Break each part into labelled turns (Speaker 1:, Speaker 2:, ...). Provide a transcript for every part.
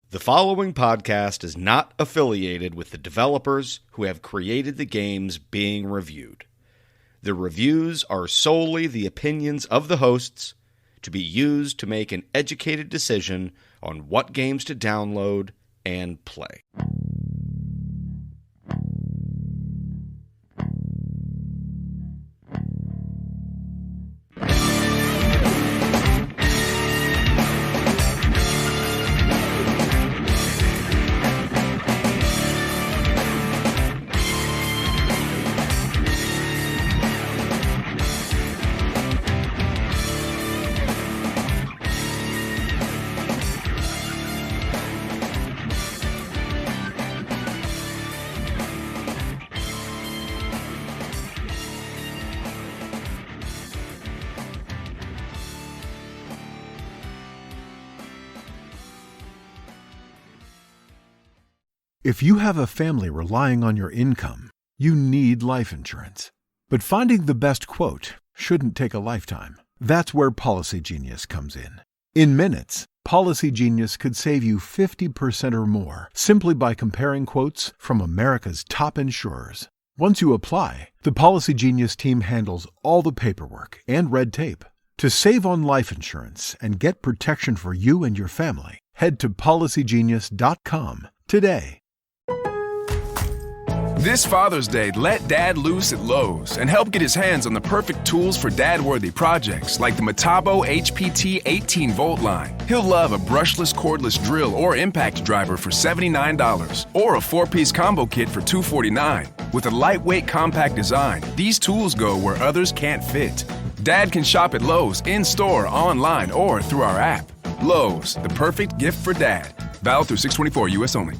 Speaker 1: The following podcast is not affiliated with the developers who have created the games being reviewed. The reviews are solely the opinions of the hosts to be used to make an educated decision on what games to download and play.
Speaker 2: If you have a family relying on your income, you need life insurance. But finding the best quote shouldn't take a lifetime. That's where Policy Genius comes in. In minutes, Policy Genius could save you 50% or more simply by comparing quotes from America's top insurers. Once you apply, the Policy Genius team handles all the paperwork and red tape. To save on life insurance and get protection for you and your family, head to policygenius.com today.
Speaker 3: This Father's Day, let Dad loose at Lowe's and help get his hands on the perfect tools for dad-worthy projects like the Metabo HPT 18-volt line. He'll love a brushless cordless drill or impact driver for $79 or a 4-piece combo kit for $249. With a lightweight, compact design, these tools go where others can't fit. Dad can shop at Lowe's in-store, online, or through our app. Lowe's, the perfect gift for Dad. Valid through 6/24, U.S. only.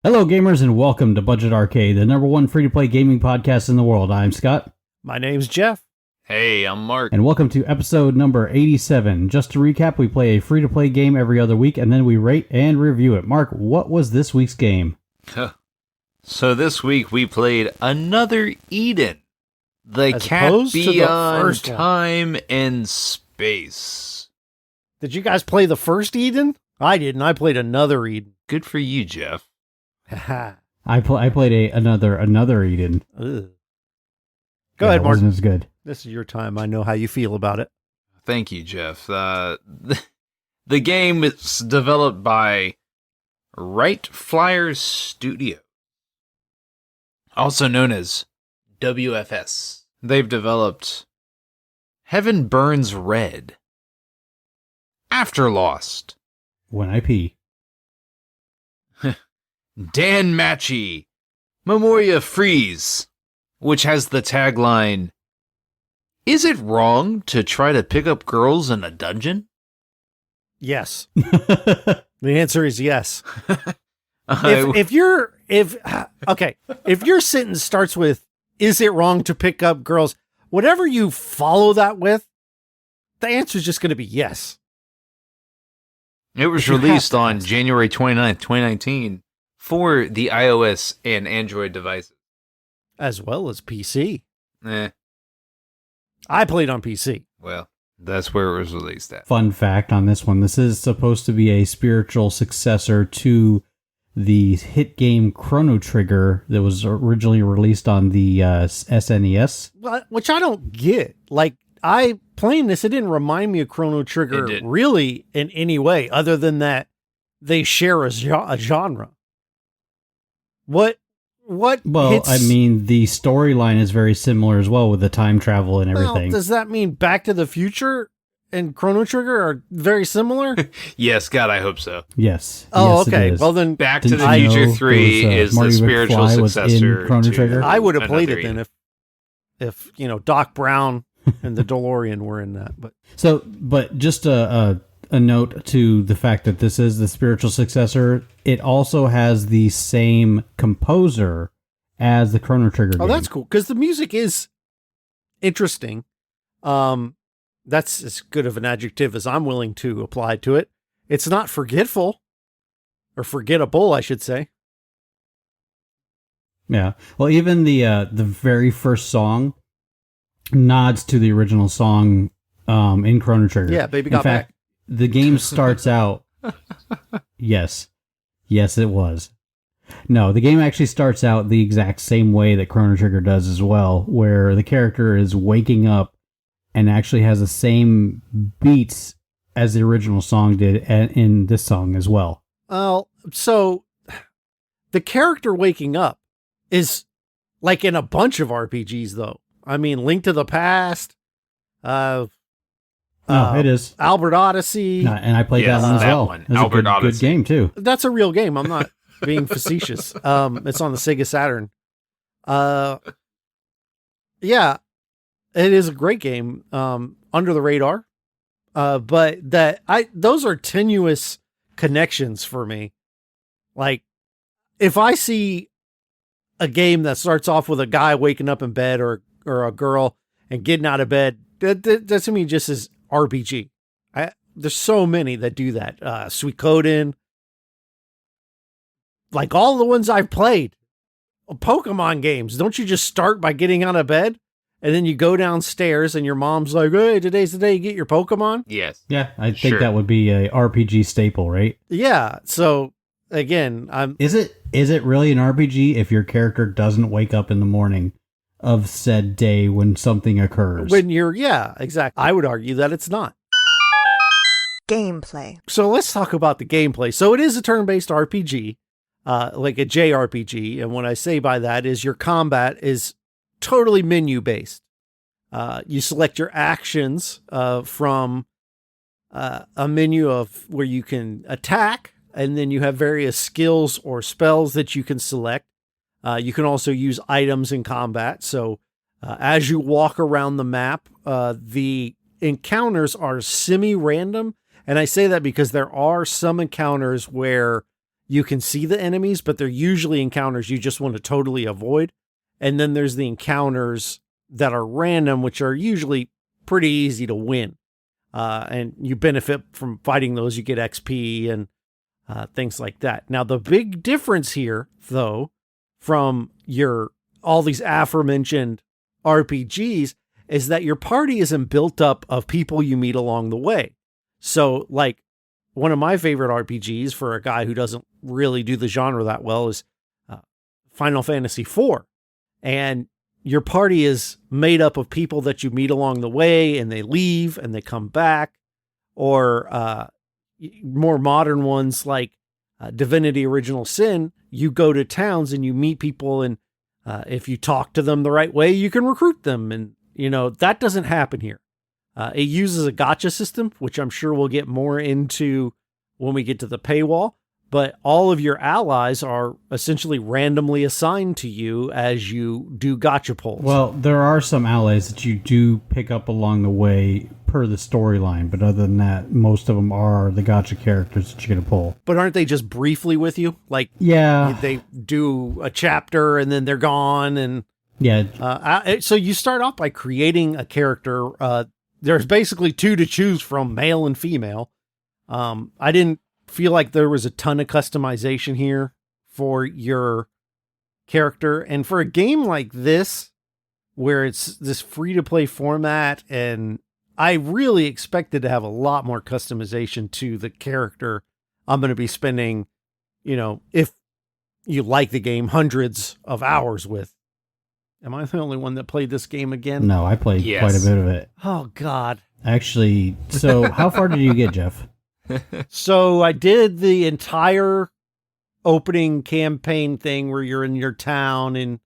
Speaker 4: Hello, gamers, and welcome to Budget Arcade, the number one free-to-play gaming podcast in the world. I'm Scott.
Speaker 5: My name's Jeff.
Speaker 6: Hey, I'm Mark.
Speaker 4: And welcome to episode number 87. Just to recap, we play a free-to-play game every other week, and then we rate and review it. Mark, what was this week's game?
Speaker 6: So this week we played Another Eden. The
Speaker 5: As
Speaker 6: cat
Speaker 5: opposed to the
Speaker 6: beyond
Speaker 5: first one.
Speaker 6: time and space.
Speaker 5: Did you guys play the first Eden? I didn't. I played Another Eden.
Speaker 6: Good for you, Jeff.
Speaker 5: Haha.
Speaker 4: I played another Eden.
Speaker 5: Go
Speaker 4: Yeah,
Speaker 5: ahead,
Speaker 4: it
Speaker 5: Mark.
Speaker 4: wasn't as good.
Speaker 5: This is your time. I know how you feel about it.
Speaker 6: Thank you, Jeff. The game is developed by Wright Flyers Studio, also known as WFS. They've developed Heaven Burns Red, After Lost,
Speaker 4: When I Pee.
Speaker 6: Dan Matchy, Memoria Freeze, which has the tagline, "Is it wrong to try to pick up girls in a dungeon?"
Speaker 5: Yes. The answer is yes. If your sentence starts with, "Is it wrong to pick up girls?" Whatever you follow that with, the answer is just going to be yes.
Speaker 6: It was
Speaker 5: You have
Speaker 6: released
Speaker 5: to
Speaker 6: on
Speaker 5: ask.
Speaker 6: January 29th, 2019 for the iOS and Android devices.
Speaker 5: As well as PC.
Speaker 6: Eh,
Speaker 5: I played on PC.
Speaker 6: well, that's where it was released at.
Speaker 4: Fun fact on this one, this is supposed to be a spiritual successor to the hit game Chrono Trigger that was originally released on the SNES.
Speaker 5: Which I don't get. Like, playing this, it didn't remind me of Chrono Trigger
Speaker 6: It didn't.
Speaker 5: really in any way, other than that they share a genre. What
Speaker 4: Well,
Speaker 5: hits,
Speaker 4: I mean, the storyline is very similar as well with the time travel and
Speaker 5: well,
Speaker 4: everything.
Speaker 5: does that mean Back to the Future and Chrono Trigger are very similar?
Speaker 6: Yes, God, I hope so.
Speaker 4: Yes.
Speaker 5: Oh,
Speaker 4: Yes, it
Speaker 5: okay.
Speaker 4: is.
Speaker 5: Well, then
Speaker 6: Back to
Speaker 4: Didn't
Speaker 6: the
Speaker 4: you
Speaker 6: Future
Speaker 4: know
Speaker 6: 3
Speaker 4: there was,
Speaker 6: is the
Speaker 4: Marty
Speaker 6: spiritual
Speaker 4: McFly was in
Speaker 6: successor
Speaker 4: Chrono
Speaker 6: to
Speaker 4: Trigger?
Speaker 5: I would have played
Speaker 6: Another
Speaker 5: it then
Speaker 6: Eden.
Speaker 5: if Doc Brown and the DeLorean were in that. But
Speaker 4: So, but just a note to the fact that this is the spiritual successor, it also has the same composer as the Chrono Trigger game.
Speaker 5: oh, that's cool because the music is interesting. That's as good of an adjective as I'm willing to apply to it. It's not forgetful or forgettable, I should say.
Speaker 4: Yeah. Well, even the very first song nods to the original song in Chrono Trigger.
Speaker 5: Yeah, Baby
Speaker 4: In
Speaker 5: Got
Speaker 4: fact,
Speaker 5: Back.
Speaker 4: the game starts out. Yes. Yes, it was. No, the game actually starts out the exact same way that Chrono Trigger does as well, where the character is waking up and actually has the same beats as the original song did in this song as well.
Speaker 5: Well, so the character waking up is like in a bunch of RPGs, though. I mean, Link to the Past,
Speaker 4: It is.
Speaker 5: Albert Odyssey.
Speaker 4: And I played that one as
Speaker 6: that
Speaker 4: well.
Speaker 6: one.
Speaker 4: It was
Speaker 6: Albert
Speaker 4: a good
Speaker 6: Odyssey.
Speaker 4: game, too.
Speaker 5: That's a real game. I'm not being facetious. It's on the Sega Saturn. Yeah, it is a great game. Under the radar. But those are tenuous connections for me. Like, if I see a game that starts off with a guy waking up in bed or a girl and getting out of bed, that to me just is RPG. There's so many that do that. Suikoden, like all the ones I've played. Pokemon games, don't you just start by getting out of bed and then you go downstairs and your mom's like, hey, today's the day you get your Pokemon?
Speaker 6: Yes.
Speaker 4: Yeah, I think
Speaker 6: Sure.
Speaker 4: that would be a RPG staple, right?
Speaker 5: Yeah. So again,
Speaker 4: Is it really an RPG if your character doesn't wake up in the morning of said day when something occurs?
Speaker 5: yeah, exactly. I would argue that it's not.
Speaker 7: Gameplay.
Speaker 5: So let's talk about the gameplay. So it is a turn-based RPG, like a JRPG. And what I say by that is your combat is totally menu-based. You select your actions from a menu of where you can attack, and then you have various skills or spells that you can select. You can also use items in combat. So as you walk around the map, the encounters are semi-random. And I say that because there are some encounters where you can see the enemies, but they're usually encounters you just want to totally avoid. And then there's the encounters that are random, which are usually pretty easy to win. And you benefit from fighting those. You get XP and things like that. Now, the big difference here, though, from all these aforementioned RPGs is that your party isn't built up of people you meet along the way. So, like, one of my favorite RPGs for a guy who doesn't really do the genre that well is Final Fantasy IV. And your party is made up of people that you meet along the way, and they leave and they come back. Or more modern ones like Divinity Original Sin, you go to towns and you meet people, and if you talk to them the right way, you can recruit them. And, that doesn't happen here. It uses a gacha system, which I'm sure we'll get more into when we get to the paywall. But all of your allies are essentially randomly assigned to you as you do gacha pulls.
Speaker 4: Well, there are some allies that you do pick up along the way per the storyline, but other than that, most of them are the gacha characters that you're going to pull.
Speaker 5: But aren't they just briefly with you? Like,
Speaker 4: yeah,
Speaker 5: they do a chapter and then they're gone. And
Speaker 4: yeah.
Speaker 5: So you start off by creating a character. There's basically two to choose from, male and female. I didn't feel like there was a ton of customization here for your character. And for a game like this, where it's this free-to-play format, and I really expected to have a lot more customization to the character I'm going to be spending, if you like the game, hundreds of hours with. Am I the only one that played this game again?
Speaker 4: No, I played
Speaker 6: Yes.
Speaker 4: quite a bit of it.
Speaker 5: Oh, God.
Speaker 4: Actually, so how far did you get, Jeff?
Speaker 5: So I did the entire opening campaign thing where you're in your town, and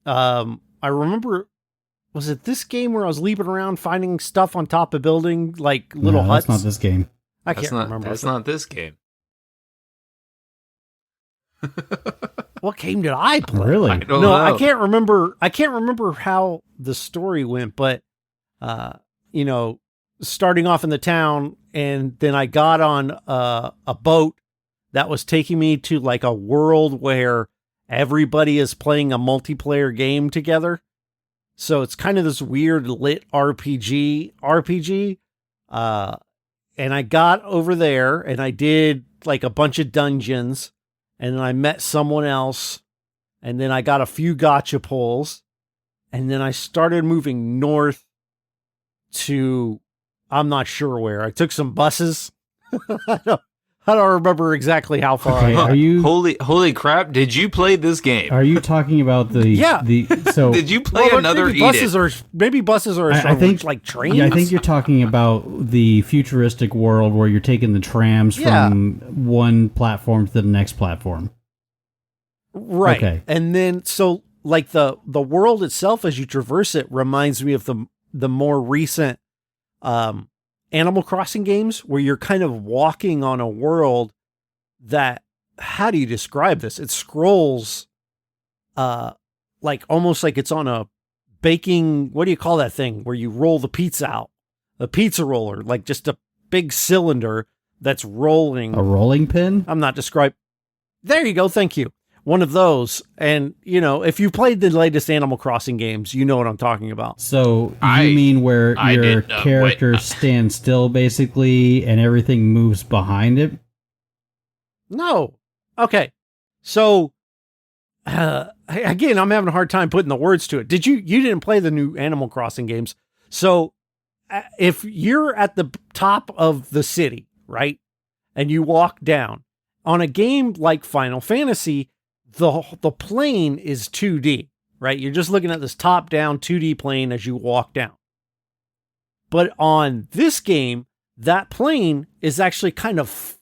Speaker 5: I remember, was it this game where I was leaping around finding stuff on top of building, like little
Speaker 4: No,
Speaker 5: huts?
Speaker 4: that's not this game.
Speaker 5: I can't remember.
Speaker 6: That's not this game.
Speaker 5: What game did I play?
Speaker 4: Really?
Speaker 6: I don't
Speaker 5: No,
Speaker 6: know.
Speaker 5: I can't remember. I can't remember how the story went, but starting off in the town, and then I got on a boat that was taking me to like a world where everybody is playing a multiplayer game together. So it's kind of this weird lit RPG. And I got over there and I did like a bunch of dungeons, and then I met someone else, and then I got a few gacha pulls, and then I started moving north to, I'm not sure where. I took some buses. I I don't remember exactly how far
Speaker 4: Okay,
Speaker 5: I got.
Speaker 4: are you
Speaker 6: Holy crap! Did you play this game?
Speaker 4: are you talking about the
Speaker 5: Yeah.
Speaker 4: So
Speaker 6: Did you play
Speaker 5: Well,
Speaker 6: another
Speaker 5: maybe
Speaker 6: Eat
Speaker 5: buses
Speaker 6: It?
Speaker 5: are maybe buses are
Speaker 4: I think
Speaker 5: like trains.
Speaker 4: Yeah, I think you're talking about the futuristic world where you're taking the trams from one platform to the next platform.
Speaker 5: right.
Speaker 4: Okay.
Speaker 5: And then so like the world itself as you traverse it reminds me of the more recent Animal Crossing games where you're kind of walking on a world that, how do you describe this? It scrolls like almost like it's on a baking, what do you call that thing where you roll the pizza out? A pizza roller, like just a big cylinder that's rolling.
Speaker 4: A rolling pin?
Speaker 5: I'm not describing. There you go. Thank you. One of those. And, you know, if you played the latest Animal Crossing games, you know what I'm talking about.
Speaker 4: So
Speaker 6: I-
Speaker 4: you mean where
Speaker 6: I
Speaker 4: your
Speaker 6: did-
Speaker 4: character
Speaker 6: wait.
Speaker 4: stands still basically and everything moves behind it?
Speaker 5: No. Okay. So, again, I'm having a hard time putting the words to it. You didn't play the new Animal Crossing games. So if you're at the top of the city, right, and you walk down on a game like Final Fantasy, the plane is 2D, right? You're just looking at this top down 2D plane as you walk down. But on this game, that plane is actually kind of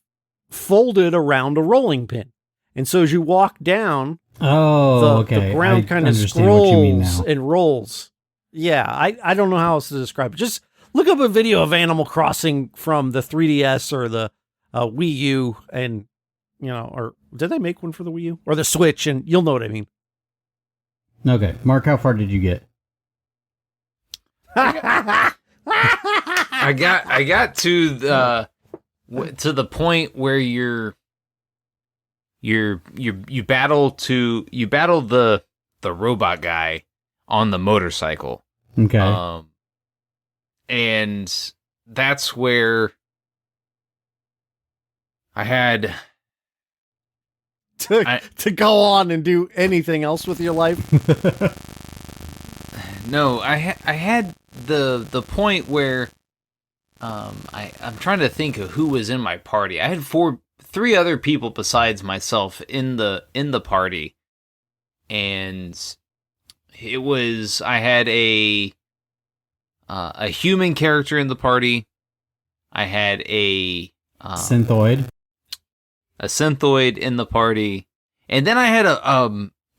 Speaker 5: folded around a rolling pin. And so as you walk down,
Speaker 4: Oh, okay.
Speaker 5: the ground
Speaker 4: I
Speaker 5: kind of
Speaker 4: understand what you mean
Speaker 5: scrolls
Speaker 4: now.
Speaker 5: and rolls. Yeah, I don't know how else to describe it. Just look up a video of Animal Crossing from the 3DS or the Wii U, and you know, or did they make one for the Wii U or the Switch? And you'll know what I mean.
Speaker 4: Okay, Mark, how far did you get?
Speaker 6: I got to the point where you battle the robot guy on the motorcycle.
Speaker 4: Okay.
Speaker 6: And that's where I had
Speaker 5: to go on and do anything else with your life.
Speaker 6: no, I had the point where I'm trying to think of who was in my party. I had three other people besides myself in the party, and it was I had a human character in the party. I had a
Speaker 4: Synthoid.
Speaker 6: in the party, and then I had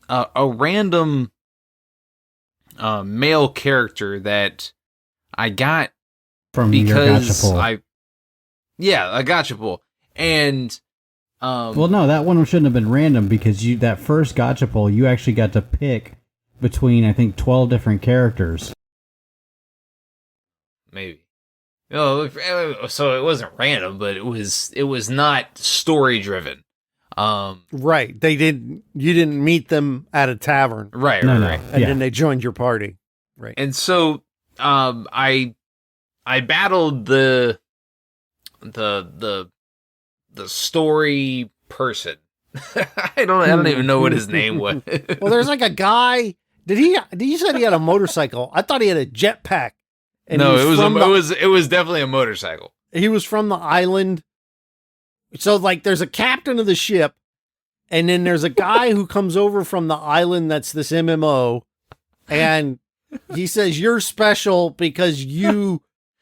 Speaker 6: a random male character that I got
Speaker 4: From your
Speaker 6: because
Speaker 4: gacha pool.
Speaker 6: a gacha pool. And
Speaker 4: Well, no, that one shouldn't have been random because that first gacha poll, you actually got to pick between, I think, 12 different characters.
Speaker 6: maybe. Oh, so it wasn't random, but it was not story driven.
Speaker 5: Right. You didn't meet them at a tavern,
Speaker 6: Right.
Speaker 4: No.
Speaker 5: and then they joined your party. Right.
Speaker 6: And so I battled the story person. I don't even know what his name was.
Speaker 5: Well, there's like a guy. You said he had a motorcycle. I thought he had a jetpack. And
Speaker 6: No,
Speaker 5: he
Speaker 6: it was definitely a motorcycle.
Speaker 5: he was from the island. So like there's a captain of the ship, and then there's a guy who comes over from the island that's this MMO, and he says you're special because you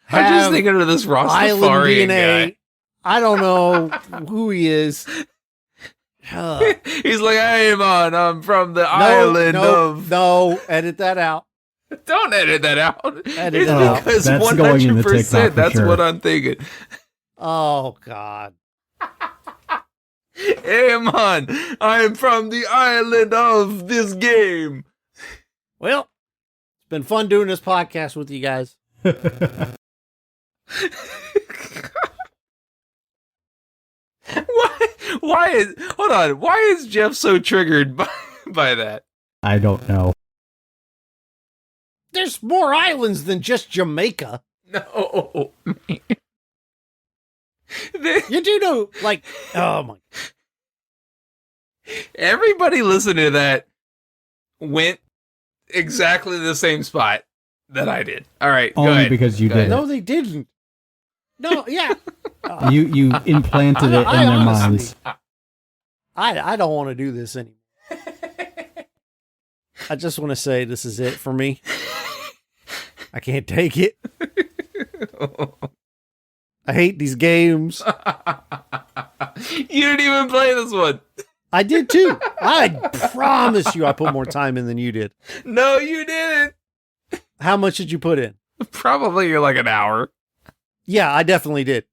Speaker 6: I'm just
Speaker 5: have
Speaker 6: thinking of this
Speaker 5: island
Speaker 6: Rastafarian
Speaker 5: DNA.
Speaker 6: guy.
Speaker 5: I don't know who he is.
Speaker 6: He's like, hey man, I'm from the island of.
Speaker 5: No, edit that out.
Speaker 6: Don't edit that out.
Speaker 5: Edit
Speaker 6: It's
Speaker 5: it out.
Speaker 6: because
Speaker 4: That's going in the
Speaker 6: 100%
Speaker 4: TikTok for
Speaker 6: that's
Speaker 4: sure.
Speaker 6: what I'm thinking.
Speaker 5: Oh God.
Speaker 6: Hey man, I'm from the island of this game.
Speaker 5: Well, it's been fun doing this podcast with you guys.
Speaker 6: Why is Jeff so triggered by that?
Speaker 4: I don't know.
Speaker 5: There's more islands than just Jamaica.
Speaker 6: No.
Speaker 5: You do know, like, oh my.
Speaker 6: Everybody listening to that went exactly the same spot that I did. All right, go
Speaker 4: Only
Speaker 6: ahead.
Speaker 4: because you
Speaker 6: Go
Speaker 4: did
Speaker 6: ahead.
Speaker 4: it.
Speaker 5: No, they didn't. No, yeah.
Speaker 4: You implanted it in their minds.
Speaker 5: I don't want to do this anymore. I just want to say this is it for me. I can't take it. I hate these games.
Speaker 6: You didn't even play this one.
Speaker 5: I did too. I promise you I put more time in than you did.
Speaker 6: No, you didn't.
Speaker 5: How much did you put in?
Speaker 6: Probably you're like an hour.
Speaker 5: Yeah, I definitely did.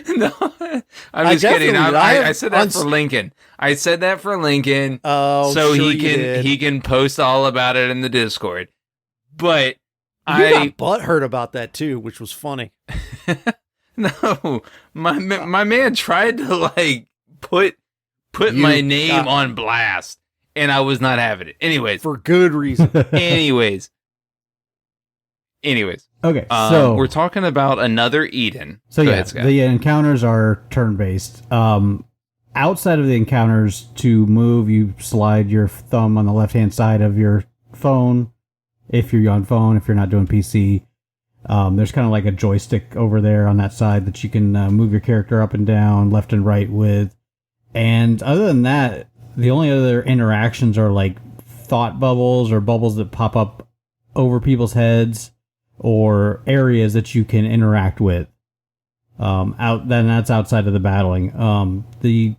Speaker 6: No, I'm just kidding. I said that for Lincoln. I said that for Lincoln.
Speaker 5: Oh,
Speaker 6: so
Speaker 5: sure
Speaker 6: he can post all about it in the Discord. But
Speaker 5: you got butthurt about that too, which was funny.
Speaker 6: No, my man tried to like put my name on blast, and I was not having it. Anyways,
Speaker 5: for good reason.
Speaker 6: Anyways.
Speaker 4: Okay, so
Speaker 6: we're talking about another Eden.
Speaker 4: So the encounters are turn-based. Outside of the encounters, to move, you slide your thumb on the left-hand side of your phone. If you're on phone, if you're not doing PC, there's kind of like a joystick over there on that side that you can move your character up and down, left and right with. And other than that, the only other interactions are like thought bubbles or bubbles that pop up over people's heads, or areas that you can interact with. Then that's outside of the battling. The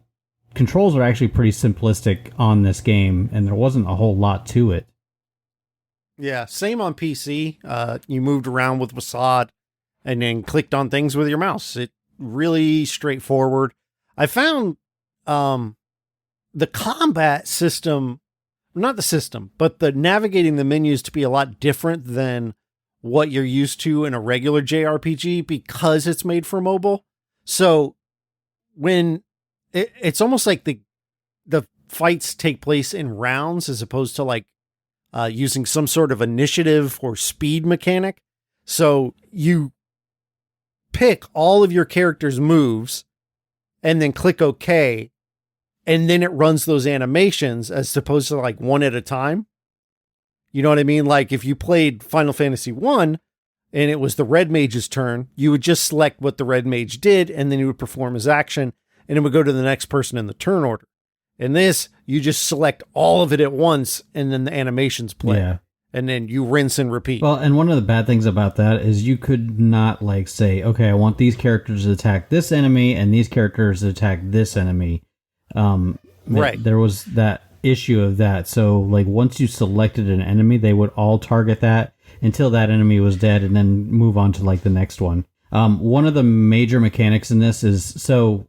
Speaker 4: controls are actually pretty simplistic on this game, and there wasn't a whole lot to it.
Speaker 5: Yeah, same on PC. You moved around with Wasad and then clicked on things with your mouse. It really straightforward. I found the combat system, not the system, but the navigating the menus to be a lot different than what you're used to in a regular JRPG because it's made for mobile. So when it's almost like the fights take place in rounds as opposed to like using some sort of initiative or speed mechanic. So you pick all of your character's moves and then click OK. And then it runs those animations as opposed to like one at a time. You know what I mean? Like if you played Final Fantasy 1 and it was the red mage's turn, you would just select what the red mage did and then he would perform his action and it would go to the next person in the turn order. In this, you just select all of it at once and then the animations play.
Speaker 4: Yeah.
Speaker 5: And then you rinse and repeat.
Speaker 4: Well, and one of the bad things about that is you could not like say, okay, I want these characters to attack this enemy and these characters to attack this enemy.
Speaker 5: Right.
Speaker 4: There was that issue of that. So like once you selected an enemy, they would all target that until that enemy was dead and then move on to like the next one. One of the major mechanics in this is, so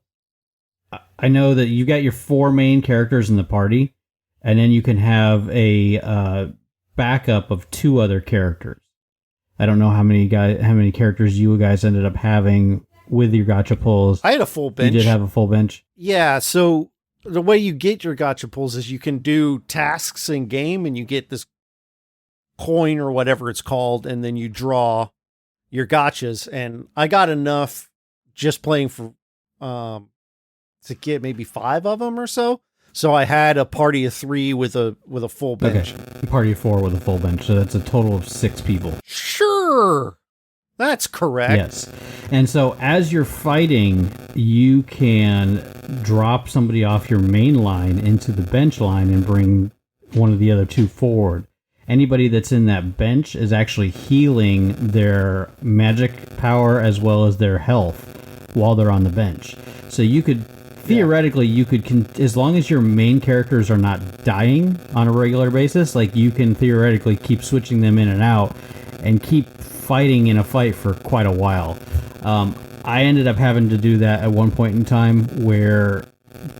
Speaker 4: I know that you got your 4 main characters in the party, and then you can have a backup of 2 other characters. I don't know how many characters you guys ended up having with your gacha pulls.
Speaker 5: I had a full bench.
Speaker 4: You did have a full bench?
Speaker 5: Yeah, so the way you get your gacha pulls is you can do tasks in game and you get this coin or whatever it's called, and then you draw your gachas. And I got enough just playing for to get maybe 5 of them or so. So I had a party of 3 with a full bench.
Speaker 4: Okay. Party of 4 with a full bench. So that's a total of 6 people.
Speaker 5: Sure. That's correct.
Speaker 4: Yes. And so as you're fighting, you can drop somebody off your main line into the bench line and bring one of the other 2 forward. Anybody that's in that bench is actually healing their magic power as well as their health while they're on the bench. So you could, theoretically, you could, as long as your main characters are not dying on a regular basis, like you can theoretically keep switching them in and out and keep fighting in a fight for quite a while. I ended up having to do that at one point in time where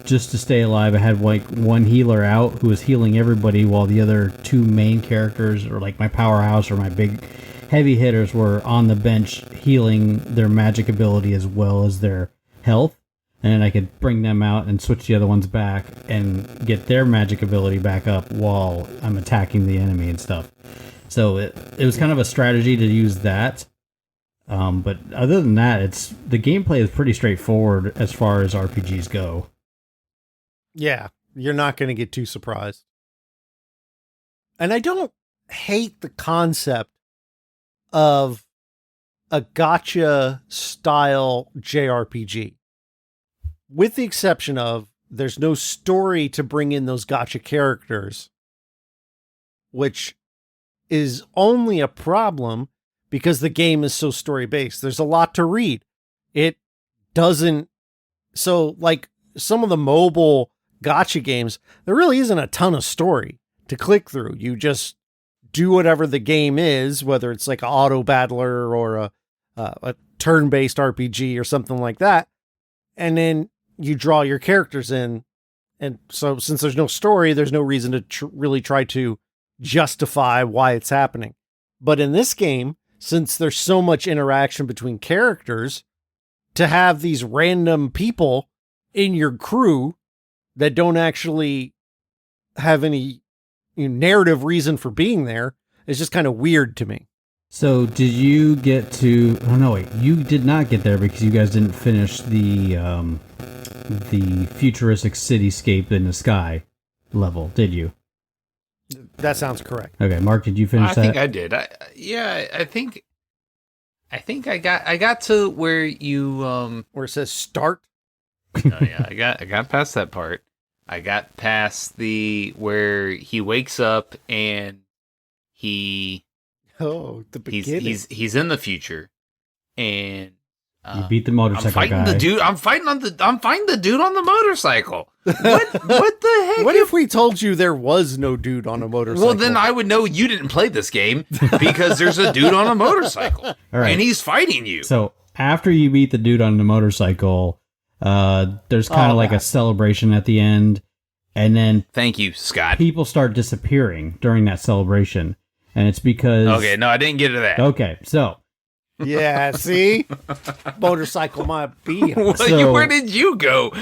Speaker 4: just to stay alive, I had like one healer out who was healing everybody while the other 2 main characters, or like my powerhouse or my big heavy hitters, were on the bench healing their magic ability as well as their health. And I could bring them out and switch the other ones back and get their magic ability back up while I'm attacking the enemy and stuff. So it was kind of a strategy to use that. But other than that, the gameplay is pretty straightforward as far as RPGs go.
Speaker 5: Yeah, you're not going to get too surprised. And I don't hate the concept of a gotcha style JRPG. With the exception of there's no story to bring in those gotcha characters, which is only a problem because the game is so story based. There's a lot to read. It doesn't. So, like some of the mobile gotcha games, there really isn't a ton of story to click through. You just do whatever the game is, whether it's like an auto battler or a turn-based RPG or something like that. And then you draw your characters in. And so since there's no story, there's no reason to really try to justify why it's happening. But in this game, since there's so much interaction between characters, to have these random people in your crew that don't actually have any narrative reason for being there is just kind of weird to me.
Speaker 4: So did you get to... Oh, no, wait. You did not get there because you guys didn't finish the futuristic cityscape in the sky level, did you?
Speaker 5: That sounds correct.
Speaker 4: Okay, Mark, did you finish that?
Speaker 6: I think I did. I think I got to where you
Speaker 5: Where it says start.
Speaker 6: Oh yeah, I got past that part. I got past the where he wakes up and the beginning. He's in the future, and
Speaker 4: you beat the motorcycle
Speaker 6: I'm fighting
Speaker 4: guy.
Speaker 6: the dude. I'm fighting the dude on the motorcycle. What the heck?
Speaker 5: What if we told you there was no dude on a motorcycle?
Speaker 6: Well, then I would know you didn't play this game because there's a dude on a motorcycle,
Speaker 4: All right.
Speaker 6: and he's fighting you.
Speaker 4: So after you beat the dude on the motorcycle, there's kind of like a celebration at the end, and then
Speaker 6: Thank you, Scott.
Speaker 4: people start disappearing during that celebration, and it's because...
Speaker 6: Okay, no, I didn't get to that.
Speaker 4: Okay, so...
Speaker 5: Yeah, see? Motorcycle might be.
Speaker 4: So-
Speaker 6: Where did you go,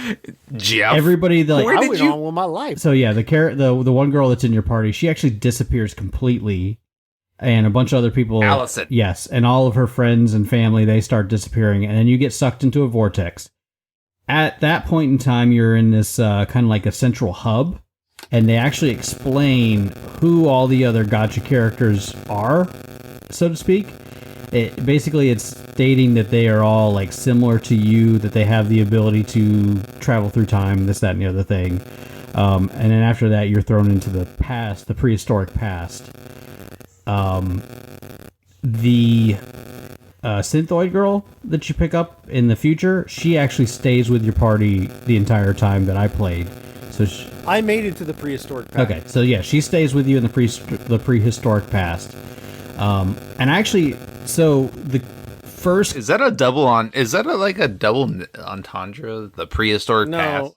Speaker 6: Jeff?
Speaker 4: Everybody, like...
Speaker 6: Where
Speaker 5: I
Speaker 6: did
Speaker 5: went
Speaker 6: you-
Speaker 5: on with my life.
Speaker 4: So yeah, the one girl that's in your party, she actually disappears completely, and a bunch of other people...
Speaker 6: Allison.
Speaker 4: Yes, and all of her friends and family, they start disappearing, and then you get sucked into a vortex. At that point in time, you're in this kind of like a central hub, and they actually explain who all the other gacha characters are, so to speak. Basically, it's stating that they are all like similar to you, that they have the ability to travel through time, this, that, and the other thing. And then after that, you're thrown into the past, the prehistoric past. The Synthoid girl that you pick up in the future, she actually stays with your party the entire time that I played. So
Speaker 5: I made it to the prehistoric past.
Speaker 4: okay, so yeah, she stays with you in the prehistoric past. And actually, so the first...
Speaker 6: Is that a double entendre? The prehistoric past?
Speaker 5: No.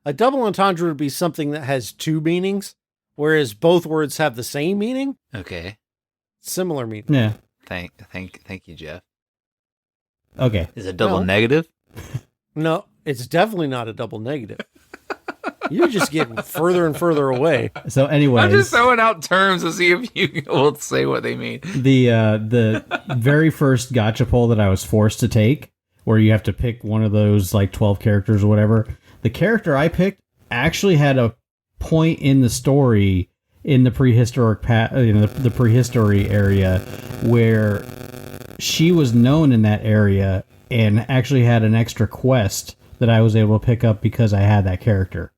Speaker 5: A double entendre would be something that has two meanings, whereas both words have the same meaning.
Speaker 6: Okay.
Speaker 5: Similar meaning.
Speaker 4: Yeah.
Speaker 6: Thank you, Jeff.
Speaker 4: Okay.
Speaker 6: Is it double
Speaker 5: No.
Speaker 6: negative?
Speaker 5: No, it's definitely not a double negative. You're just getting further and further away.
Speaker 4: So anyways...
Speaker 6: I'm just throwing out terms to see if you will say what they mean.
Speaker 4: The very first gacha poll that I was forced to take, where you have to pick one of those like 12 characters or whatever, the character I picked actually had a point in the story in the prehistoric the prehistory area where she was known in that area and actually had an extra quest that I was able to pick up because I had that character.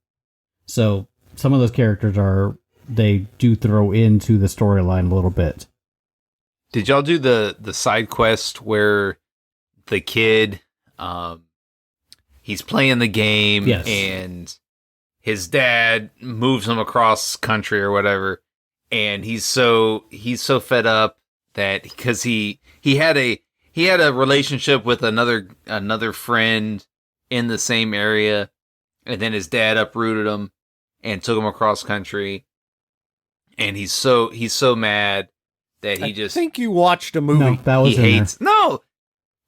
Speaker 4: So some of those characters they do throw into the storyline a little bit.
Speaker 6: Did y'all do the side quest where the kid, he's playing the game,
Speaker 4: Yes.
Speaker 6: and his dad moves him across country or whatever, and he's so fed up that because he had a relationship with another friend in the same area, and then his dad uprooted him and took him across country, and he's so mad that he
Speaker 5: I think you watched a movie.
Speaker 4: No, that was
Speaker 6: he
Speaker 4: in
Speaker 6: hates no.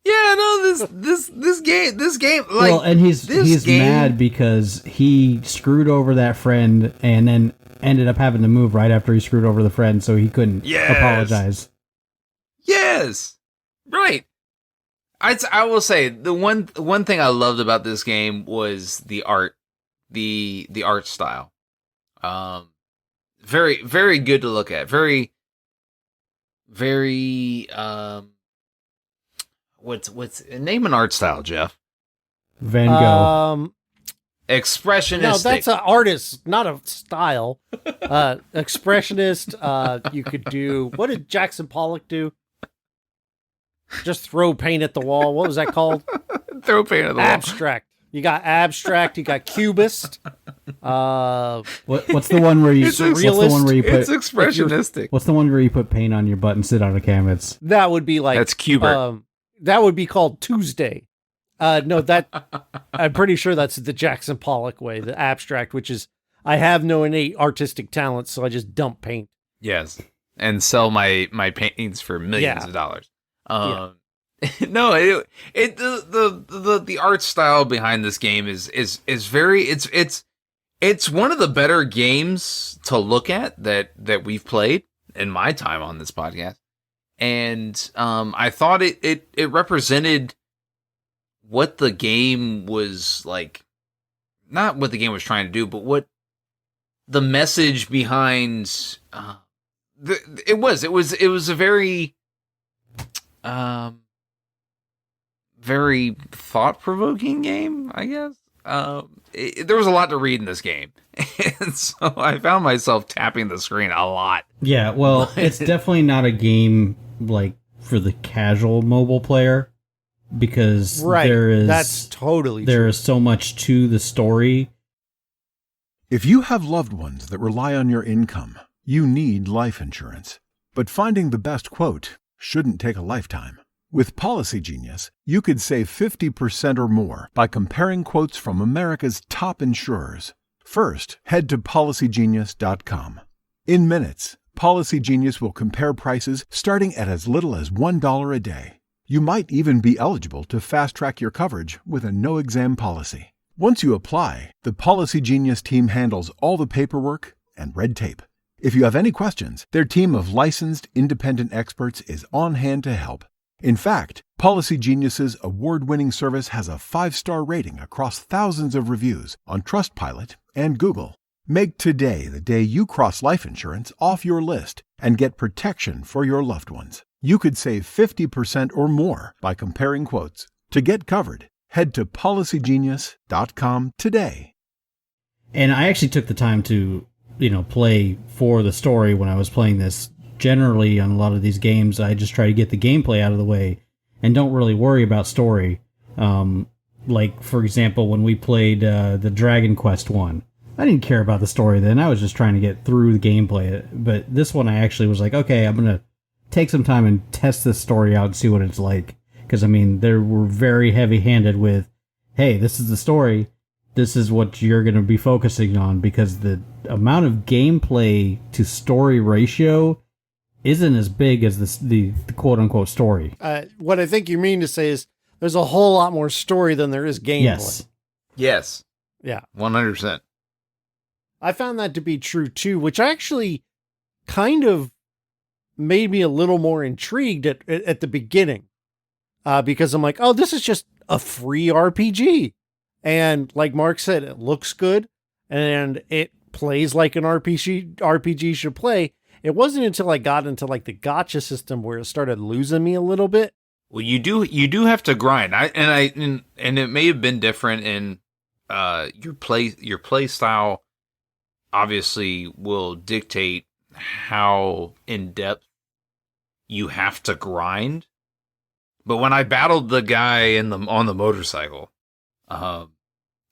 Speaker 6: Yeah, no, this game like
Speaker 4: well, and he's
Speaker 6: game,
Speaker 4: mad because he screwed over that friend and then ended up having to move right after he screwed over the friend, so he couldn't
Speaker 6: Yes.
Speaker 4: apologize.
Speaker 6: Yes. Right. I will say the one thing I loved about this game was the art, the art style. Very, very good to look at. Very what's name an art style, Jeff?
Speaker 4: Van Gogh.
Speaker 6: Expressionistic.
Speaker 5: No, that's an artist, not a style. Expressionist. You could do. What did Jackson Pollock do? Just throw paint at the wall. What was that called?
Speaker 6: Throw paint at the wall.
Speaker 5: Abstract. You got abstract. You got cubist.
Speaker 4: What's the one where you?
Speaker 6: It's
Speaker 4: what's the one where you put?
Speaker 6: It's expressionistic.
Speaker 4: What's the one where you put paint on your butt and sit on a canvas?
Speaker 5: That would be like
Speaker 6: That's Kubert.
Speaker 5: That would be called Tuesday. No, that I'm pretty sure that's the Jackson Pollock way, the abstract, which is I have no innate artistic talent, so I just dump paint.
Speaker 6: Yes, and sell my paintings for millions of dollars. No, the art style behind this game is very it's one of the better games to look at that we've played in my time on this podcast, and I thought it represented what the game was like, not what the game was trying to do, but what the message behind it was a very very thought-provoking game, I guess. There was a lot to read in this game, and so I found myself tapping the screen a lot.
Speaker 4: Yeah, well, it's definitely not a game like for the casual mobile player, because
Speaker 5: that's totally
Speaker 4: there
Speaker 5: true.
Speaker 4: is so much to the story.
Speaker 2: If you have loved ones that rely on your income, you need life insurance. But finding the best quote shouldn't take a lifetime. With Policy Genius, you could save 50% or more by comparing quotes from America's top insurers. First, head to policygenius.com. In minutes, Policy Genius will compare prices starting at as little as $1 a day. You might even be eligible to fast-track your coverage with a no-exam policy. Once you apply, the Policy Genius team handles all the paperwork and red tape. If you have any questions, their team of licensed independent experts is on hand to help. In fact, Policy Genius's award-winning service has a 5-star rating across thousands of reviews on Trustpilot and Google. Make today the day you cross life insurance off your list and get protection for your loved ones. You could save 50% or more by comparing quotes. To get covered, head to policygenius.com today.
Speaker 4: And I actually took the time to, play for the story when I was playing this. Generally, on a lot of these games, I just try to get the gameplay out of the way and don't really worry about story. Like, for example, when we played the Dragon Quest one, I didn't care about the story then. I was just trying to get through the gameplay. But this one, I actually was like, okay, I'm going to take some time and test this story out and see what it's like. Because, they were very heavy-handed with, hey, this is the story. This is what you're going to be focusing on, because the amount of gameplay to story ratio isn't as big as the quote-unquote story.
Speaker 5: What I think you mean to say is there's a whole lot more story than there is gameplay.
Speaker 6: Yes.
Speaker 5: Yeah.
Speaker 6: 100%.
Speaker 5: I found that to be true, too, which actually kind of made me a little more intrigued at the beginning. Because I'm like, oh, this is just a free RPG. And like Mark said, it looks good and it plays like an RPG should play. It wasn't until I got into like the gacha system where it started losing me a little bit.
Speaker 6: Well, you do have to grind. And it may have been different in your play style obviously will dictate how in depth you have to grind. But when I battled the guy on the motorcycle, I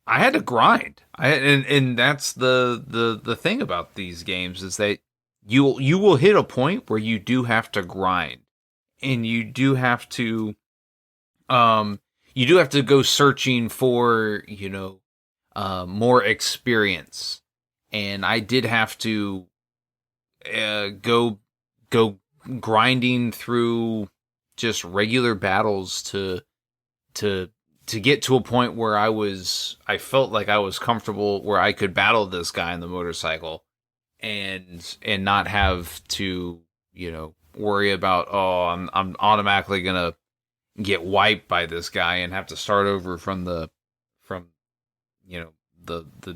Speaker 6: had to grind. And that's the thing about these games is that you will hit a point where you do have to grind, and you do have to go searching for more experience. And I did have to go grinding through just regular battles to get to a point where I felt like I was comfortable where I could battle this guy on the motorcycle and not have to, worry about, I'm automatically going to get wiped by this guy and have to start over from the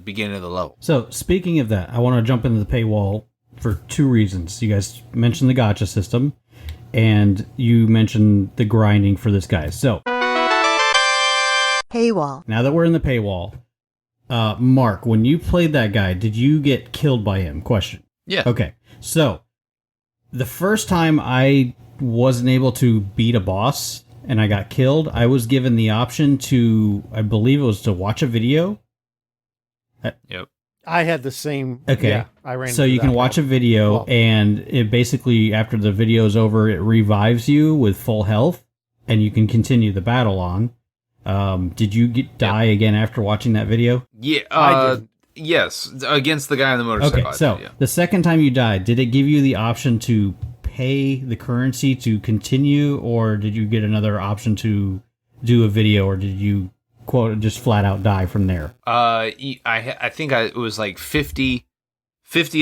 Speaker 6: beginning of the level.
Speaker 4: So speaking of that, I want to jump into the paywall for two reasons. You guys mentioned the gacha system, and you mentioned the grinding for this guy. So,
Speaker 7: Paywall.
Speaker 4: now that we're in the paywall, Mark, when you played that guy, did you get killed by him? Question.
Speaker 6: Yeah.
Speaker 4: Okay. So, the first time I wasn't able to beat a boss and I got killed, I was given the option to, I believe it was to watch a video.
Speaker 6: Yep.
Speaker 5: I had the same.
Speaker 4: Okay.
Speaker 5: Yeah, I ran.
Speaker 4: So
Speaker 5: into
Speaker 4: you can
Speaker 5: that
Speaker 4: watch a
Speaker 5: one.
Speaker 4: video,
Speaker 5: Well-
Speaker 4: and it basically, after the video's over, it revives you with full health, and you can continue the battle on. Did you die again after watching that video?
Speaker 6: Yeah.
Speaker 5: I didn't.
Speaker 6: Yes, against the guy on the motorcycle.
Speaker 4: Okay,
Speaker 6: I
Speaker 4: so
Speaker 6: did, yeah.
Speaker 4: the second time you died, did it give you the option to pay the currency to continue, or did you get another option to do a video, or did you quote just flat out die from there?
Speaker 6: I think it was like 50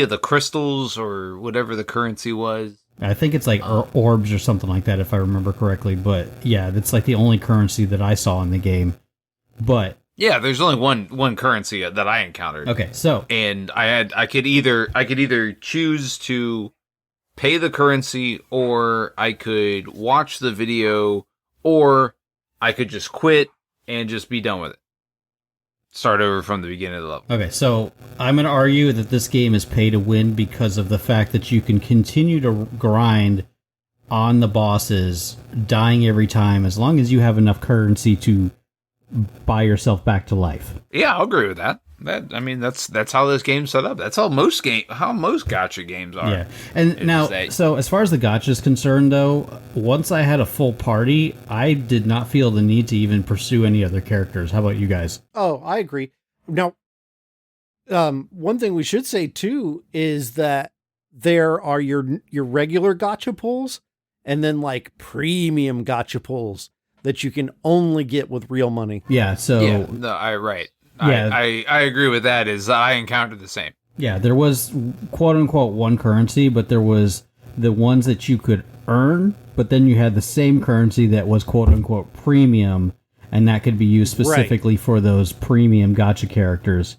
Speaker 6: of the crystals or whatever the currency was.
Speaker 4: I think it's like orbs or something like that, if I remember correctly. But yeah, that's like the only currency that I saw in the game. But
Speaker 6: Yeah, there's only one currency that I encountered.
Speaker 4: okay, so
Speaker 6: And I could either choose to pay the currency, or I could watch the video, or I could just quit and just be done with it. Start over from the beginning of the level.
Speaker 4: okay, so I'm going to argue that this game is pay to win because of the fact that you can continue to grind on the bosses, dying every time, as long as you have enough currency to buy yourself back to life.
Speaker 6: Yeah, I'll agree with that. That's how this game's set up. That's how most gacha games are.
Speaker 4: Yeah, and
Speaker 6: It's
Speaker 4: now,
Speaker 6: that-
Speaker 4: so as far as the gacha is concerned, though, once I had a full party, I did not feel the need to even pursue any other characters. How about you guys?
Speaker 5: Oh, I agree. Now, one thing we should say too is that there are your regular gotcha pulls, and then like premium gotcha pulls that you can only get with real money.
Speaker 4: Yeah, so
Speaker 6: Yeah, no, right.
Speaker 4: Yeah.
Speaker 6: I agree with that. Is I encountered the same.
Speaker 4: yeah, there was quote unquote one currency, but there was the ones that you could earn, but then you had the same currency that was quote unquote premium, and that could be used specifically for those premium gacha characters.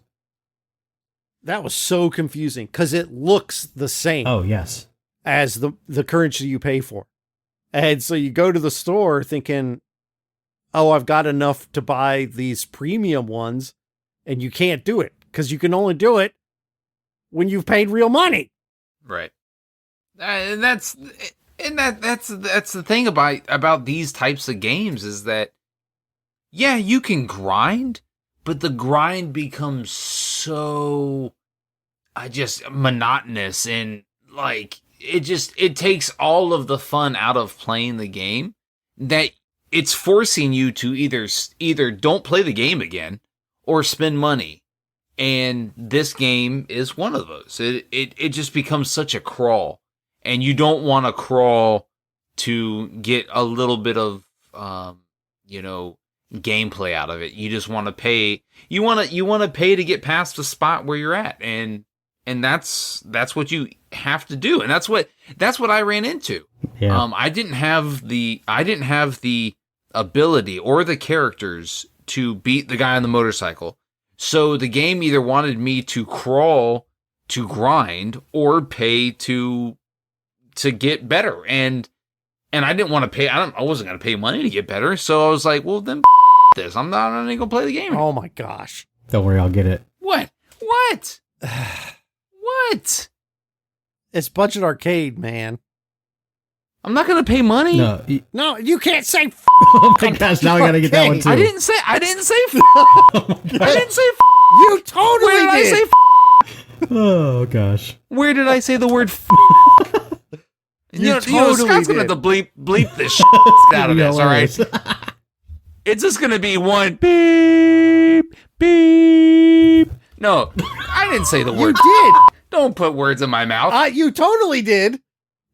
Speaker 5: That was so confusing because it looks the same
Speaker 4: Oh yes.
Speaker 5: as the currency you pay for. And so you go to the store thinking, oh, I've got enough to buy these premium ones, and you can't do it because you can only do it when you've paid real money.
Speaker 6: Right. And that's the thing about these types of games is that, yeah, you can grind, but the grind becomes so just monotonous, and like it takes all of the fun out of playing the game, that it's forcing you to either don't play the game again or spend money. And this game is one of those. It just becomes such a crawl, and you don't want to crawl to get a little bit of gameplay out of it. You just want to pay. You want to pay to get past the spot where you're at, and that's what you have to do, and that's what I ran into.
Speaker 4: Yeah.
Speaker 6: I didn't have the ability or the characters to beat the guy on the motorcycle. So the game either wanted me to crawl to grind or pay to get better, and I didn't want to pay. I wasn't going to pay money to get better. So I was like, well, then this. I'm not going to play the game.
Speaker 5: Oh my gosh.
Speaker 4: Don't worry, I'll get it.
Speaker 6: What? What?
Speaker 5: It's Budget Arcade, man.
Speaker 6: I'm not going to pay money.
Speaker 4: No.
Speaker 5: No, you can't say
Speaker 4: Oh my gosh, now I gotta get that one too.
Speaker 6: I didn't say. I didn't say.
Speaker 5: You totally
Speaker 6: Where did I
Speaker 5: did.
Speaker 6: say?
Speaker 4: Oh gosh.
Speaker 6: Where did I say the word?
Speaker 5: You
Speaker 6: Scott's
Speaker 5: totally
Speaker 6: gonna
Speaker 5: did.
Speaker 6: have to bleep this shit out of this. All right. It's just gonna be one beep beep. No, I didn't say the
Speaker 5: You
Speaker 6: word.
Speaker 5: did.
Speaker 6: Don't put words in my mouth.
Speaker 5: You totally did.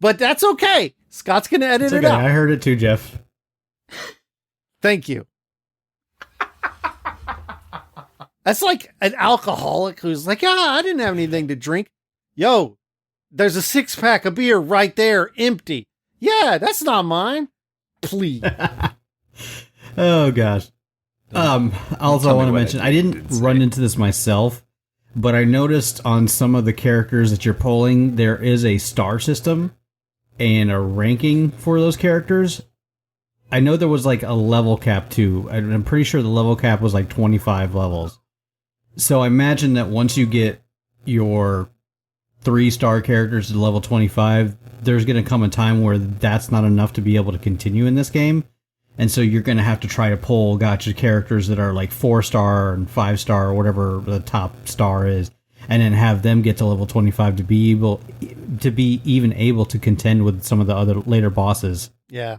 Speaker 5: But that's okay. Scott's going to edit
Speaker 4: It's
Speaker 5: it
Speaker 4: okay.
Speaker 5: out.
Speaker 4: I heard it too, Jeff.
Speaker 5: Thank you. That's like an alcoholic who's like, I didn't have anything to drink. Yo, there's a 6-pack of beer right there, empty. Yeah, that's not mine. Please.
Speaker 4: Oh gosh. Also, I
Speaker 6: tell me
Speaker 4: want to
Speaker 6: what
Speaker 4: mention
Speaker 6: I
Speaker 4: I didn't
Speaker 6: did
Speaker 4: run
Speaker 6: say.
Speaker 4: into this myself, but I noticed on some of the characters that you're pulling, there is a star system and a ranking for those characters. I know there was like a level cap too. I'm pretty sure the level cap was like 25 levels. So I imagine that once you get your 3-star characters to level 25, there's going to come a time where that's not enough to be able to continue in this game. And so you're going to have to try to pull gotcha characters that are like 4-star and 5-star or whatever the top star is, and then have them get to level 25 to be even able to contend with some of the other later bosses.
Speaker 5: Yeah.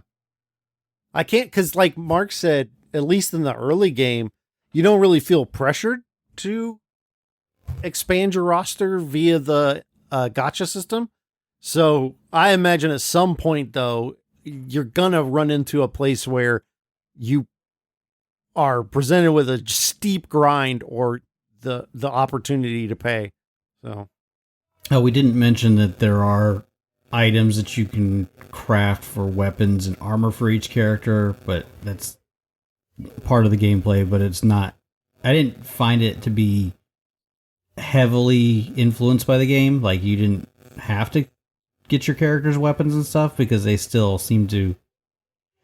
Speaker 5: I can't, because like Mark said, at least in the early game, you don't really feel pressured to expand your roster via the gotcha system. So I imagine at some point, though, you're going to run into a place where you are presented with a steep grind or the opportunity to pay. So,
Speaker 4: we didn't mention that there are items that you can craft for weapons and armor for each character, but that's part of the gameplay, but it's not. I didn't find it to be heavily influenced by the game. Like, you didn't have to get your characters weapons and stuff, because they still seem to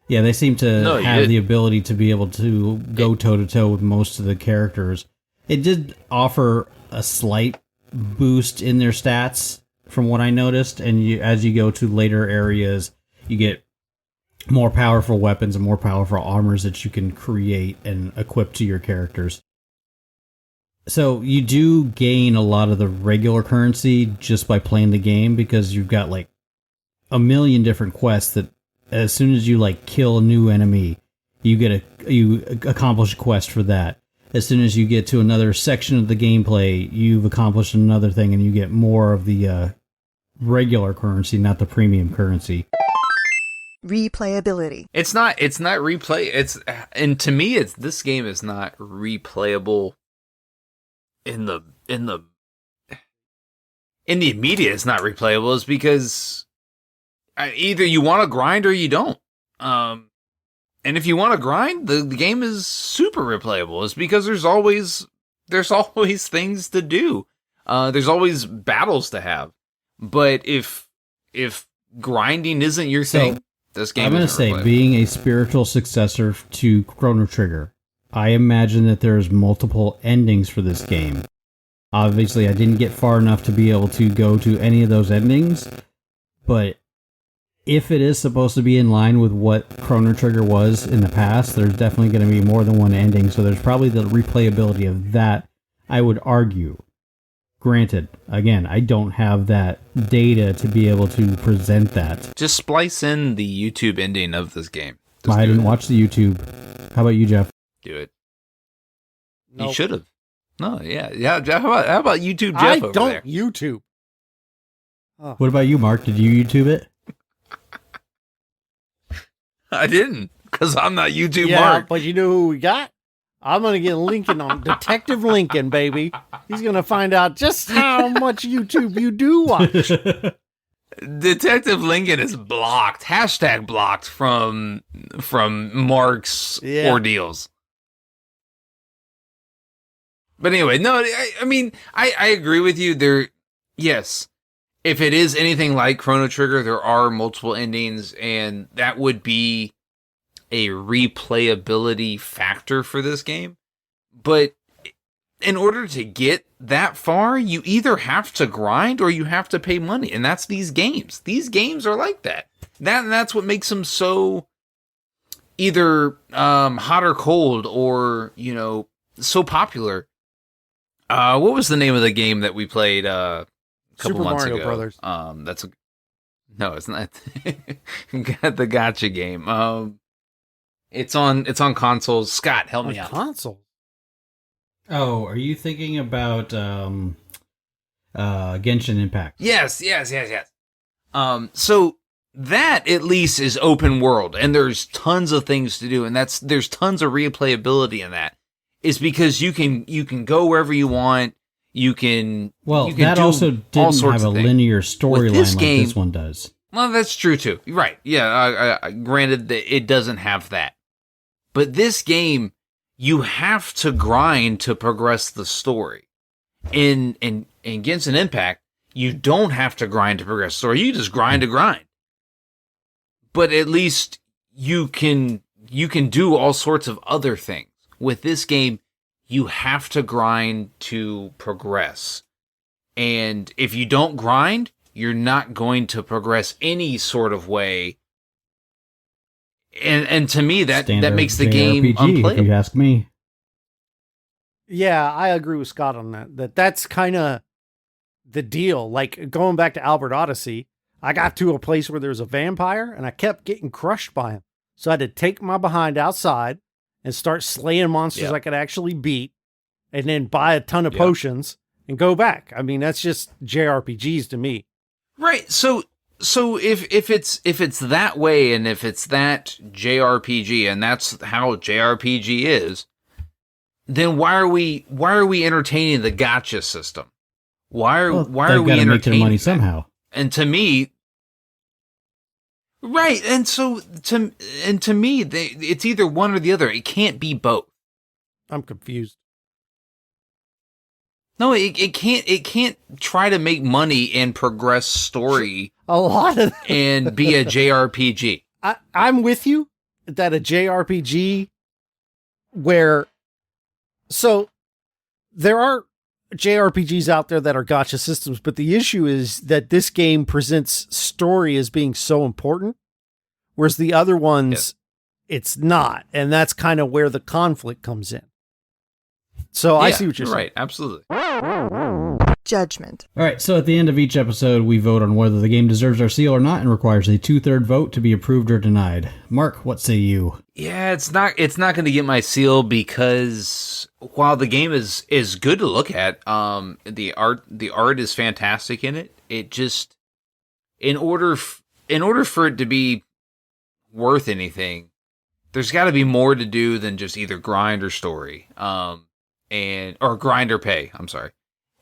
Speaker 4: have the ability to be able to go toe-to-toe with most of the characters. It did offer a slight boost in their stats from what I noticed, and as you go to later areas, you get more powerful weapons and more powerful armors that you can create and equip to your characters. So you do gain a lot of the regular currency just by playing the game, because you've got like a million different quests that as soon as you like kill a new enemy, you accomplish a quest for that. As soon as you get to another section of the gameplay, you've accomplished another thing, and you get more of the regular currency, not the premium currency.
Speaker 7: Replayability.
Speaker 6: It's not replay. And to me, this game is not replayable in the immediate. It's not replayable is because either you want to grind or you don't. And if you want to grind, the game is super replayable. It's because there's always things to do. There's always battles to have. But if grinding isn't your thing, this game. I'm going to say,
Speaker 4: being a spiritual successor to Chrono Trigger, I imagine that there's multiple endings for this game. Obviously, I didn't get far enough to be able to go to any of those endings, but if it is supposed to be in line with what Chrono Trigger was in the past, there's definitely going to be more than one ending, so there's probably the replayability of that, I would argue. Granted, again, I don't have that data to be able to present that.
Speaker 6: Just splice in the YouTube ending of this game.
Speaker 4: I didn't watch the YouTube. How about you, Jeff?
Speaker 6: Do it.
Speaker 5: Nope.
Speaker 6: You should have. No, yeah. How about YouTube Jeff over there?
Speaker 5: YouTube.
Speaker 4: Oh. What about you, Mark? Did you YouTube it?
Speaker 6: I didn't, because I'm not YouTube
Speaker 5: yeah,
Speaker 6: Mark.
Speaker 5: But you know who we got? I'm going to get Lincoln on Detective Lincoln, baby. He's going to find out just how much YouTube you do watch.
Speaker 6: Detective Lincoln is blocked, hashtag blocked from Mark's ordeals. But anyway, no, I mean, I agree with you. Yes, if it is anything like Chrono Trigger, there are multiple endings, and that would be a replayability factor for this game. But in order to get that far, you either have to grind or you have to pay money, and that's these games. These games are like that. That's what makes them so either hot or cold, or so popular. What was the name of the game that we played a couple
Speaker 5: Super
Speaker 6: months
Speaker 5: Mario
Speaker 6: ago?
Speaker 5: Brothers.
Speaker 6: No, it's not. The gotcha game. It's on consoles. Scott, help me out.
Speaker 5: Consoles.
Speaker 4: Oh, are you thinking about Genshin Impact?
Speaker 6: Yes. So that at least is open world, and there's tons of things to do, and there's tons of replayability in that. It's because you can go wherever you want. You can
Speaker 4: that
Speaker 6: do
Speaker 4: also didn't have a linear storyline like this one does.
Speaker 6: Well, that's true too. Right? Yeah. Granted that it doesn't have that, but this game, you have to grind to progress the story. In Genshin Impact, you don't have to grind to progress the story. You just grind to grind. but at least you can do all sorts of other things. With this game, you have to grind to progress. And if you don't grind, you're not going to progress any sort of way. And to me, that makes the game unplayable.
Speaker 4: If you ask me.
Speaker 5: Yeah, I agree with Scott on that. That's kind of the deal. Like, going back to Albert Odyssey, I got to a place where there was a vampire, and I kept getting crushed by him. So I had to take my behind outside and start slaying monsters I could actually beat, and then buy a ton of potions and go back. I mean, that's just JRPGs to me.
Speaker 6: Right. So if it's that way, and if it's that JRPG, and that's how JRPG is, then why are we entertaining the gacha system? Why are we entertaining
Speaker 4: make their money
Speaker 6: that?
Speaker 4: somehow?
Speaker 6: And to me, right, and so to me, it's either one or the other. It can't be both.
Speaker 5: I'm confused.
Speaker 6: No, it can't try to make money and progress story
Speaker 5: A lot of
Speaker 6: and be a JRPG.
Speaker 5: I'm with you that a JRPG where, so there are JRPGs out there that are gacha systems, but the issue is that this game presents story as being so important, whereas the other ones, it's not. And that's kind of where the conflict comes in. So I see what you're saying.
Speaker 6: Right, absolutely.
Speaker 7: Judgment.
Speaker 4: All right, so at the end of each episode, we vote on whether the game deserves our seal or not and requires a 2/3 vote to be approved or denied. Mark, what say you?
Speaker 6: Yeah, it's not going to get my seal because while the game is good to look at, the art is fantastic in it. It just, in order for it to be worth anything, there's got to be more to do than just either grind or story. Or grind or pay. I'm sorry.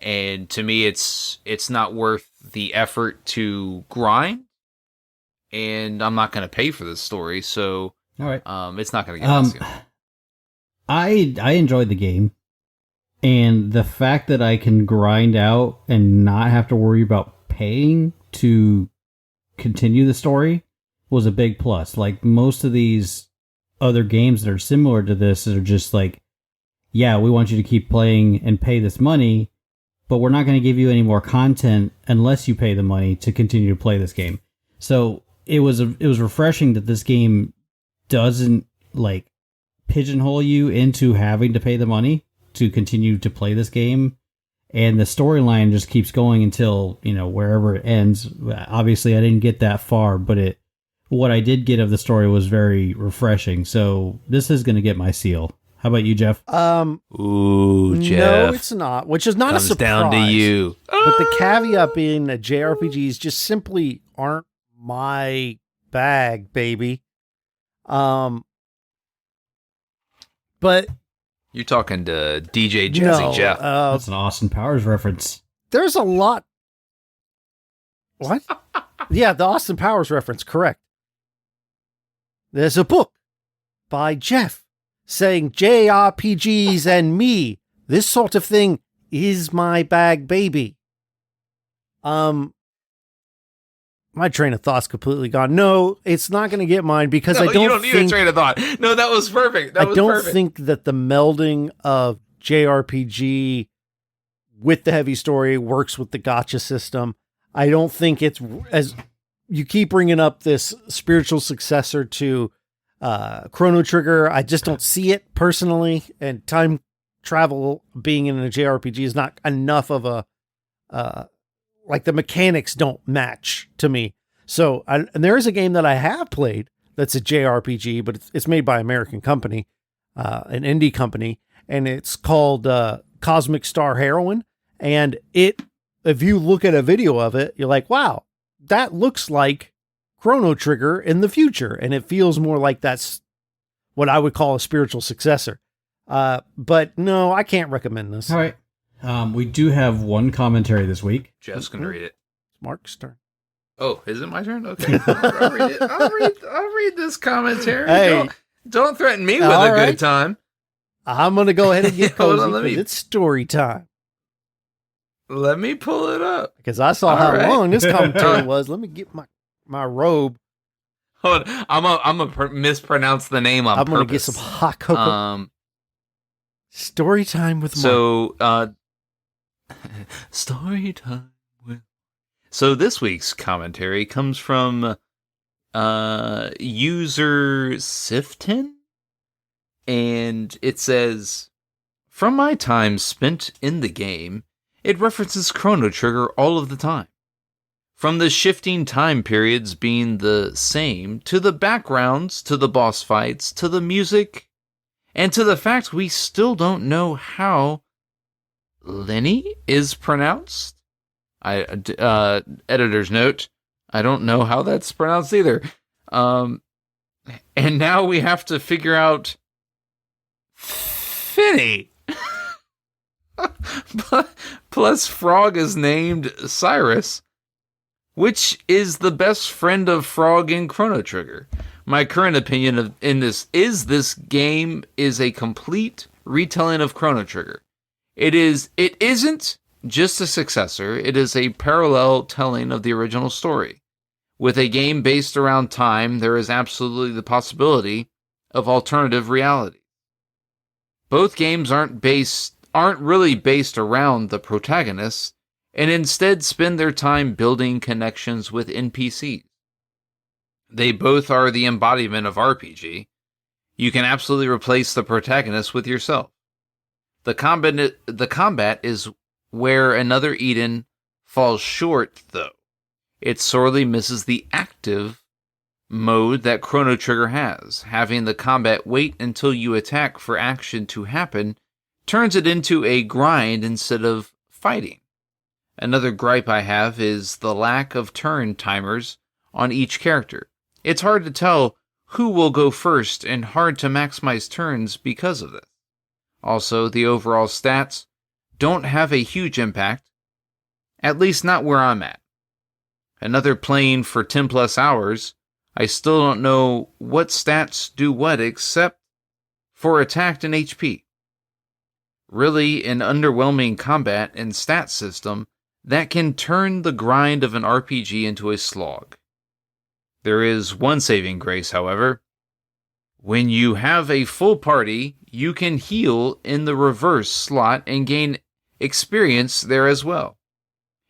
Speaker 6: And to me, it's not worth the effort to grind, and I'm not going to pay for this story, so
Speaker 4: all right,
Speaker 6: it's not going to get my seal.
Speaker 4: I enjoyed the game, and the fact that I can grind out and not have to worry about paying to continue the story was a big plus. Like, most of these other games that are similar to this are just like, yeah, we want you to keep playing and pay this money, but we're not going to give you any more content unless you pay the money to continue to play this game. So it was refreshing that this game doesn't like pigeonhole you into having to pay the money to continue to play this game, and the storyline just keeps going until, you know, wherever it ends. Obviously, I didn't get that far, but what I did get of the story was very refreshing. So this is going to get my seal. How about you, Jeff?
Speaker 6: Ooh, Jeff.
Speaker 5: No, it's not, which is not a surprise.
Speaker 6: Comes down to you.
Speaker 5: But the caveat being that JRPGs just simply aren't my bag, baby. But
Speaker 6: you're talking to DJ Jazzy Jeff.
Speaker 4: That's an Austin Powers reference.
Speaker 5: There's a lot. What? Yeah, the Austin Powers reference, correct. There's a book by Jeff saying JRPGs and me, this sort of thing is my bag, baby. My train of thought's completely gone. No, it's not going to get mine because I don't.
Speaker 6: You don't need a train of thought. No, that was perfect. I don't
Speaker 5: think that the melding of JRPG with the heavy story works with the gacha system. I don't think it's, as you keep bringing up, this spiritual successor to Chrono Trigger. I just don't see it personally, and time travel being in a JRPG is not enough of a like, the mechanics don't match to me. So, and there is a game that I have played that's a JRPG, but it's made by an American company, an indie company, and it's called Cosmic Star Heroine. And if you look at a video of it, you're like, wow, that looks like Chrono Trigger in the future, and it feels more like that's what I would call a spiritual successor. But no, I can't recommend this.
Speaker 4: All right. We do have one commentary this week.
Speaker 6: Jeff's going to read it.
Speaker 5: It's Mark's turn.
Speaker 6: Oh, is it my turn? Okay. I'll read it. I'll read this commentary.
Speaker 5: Hey.
Speaker 6: Don't threaten me with a good time.
Speaker 5: I'm going to go ahead and get cozy
Speaker 6: Hold on,
Speaker 5: because it's story time.
Speaker 6: Let me pull it up.
Speaker 5: Because I saw how long this commentary was. Let me get my robe.
Speaker 6: Hold on, I'm gonna mispronounce the name on purpose.
Speaker 5: I'm gonna get some hot cocoa. Story time with Mark.
Speaker 6: Story time with. So this week's commentary comes from user Sifton, and it says, "From my time spent in the game, it references Chrono Trigger all of the time. From the shifting time periods being the same, to the backgrounds, to the boss fights, to the music, and to the fact we still don't know how Lenny is pronounced." Editor's note, I don't know how that's pronounced either. And now we have to figure out Finny. Plus Frog is named Cyrus, which is the best friend of Frog in Chrono Trigger. My current opinion in this game is a complete retelling of Chrono Trigger. It isn't just a successor, it is a parallel telling of the original story. With a game based around time, there is absolutely the possibility of alternative reality. Both games aren't really based around the protagonists, and instead spend their time building connections with NPCs. They both are the embodiment of RPG. You can absolutely replace the protagonist with yourself. The combat is where Another Eden falls short, though. It sorely misses the active mode that Chrono Trigger has. Having the combat wait until you attack for action to happen turns it into a grind instead of fighting. Another gripe I have is the lack of turn timers on each character. It's hard to tell who will go first and hard to maximize turns because of this. Also, the overall stats don't have a huge impact, at least not where I'm at. Another playing for 10 plus hours, I still don't know what stats do what except for attack and HP. Really an underwhelming combat and stat system that can turn the grind of an RPG into a slog. There is one saving grace, however. When you have a full party, you can heal in the reverse slot and gain experience there as well.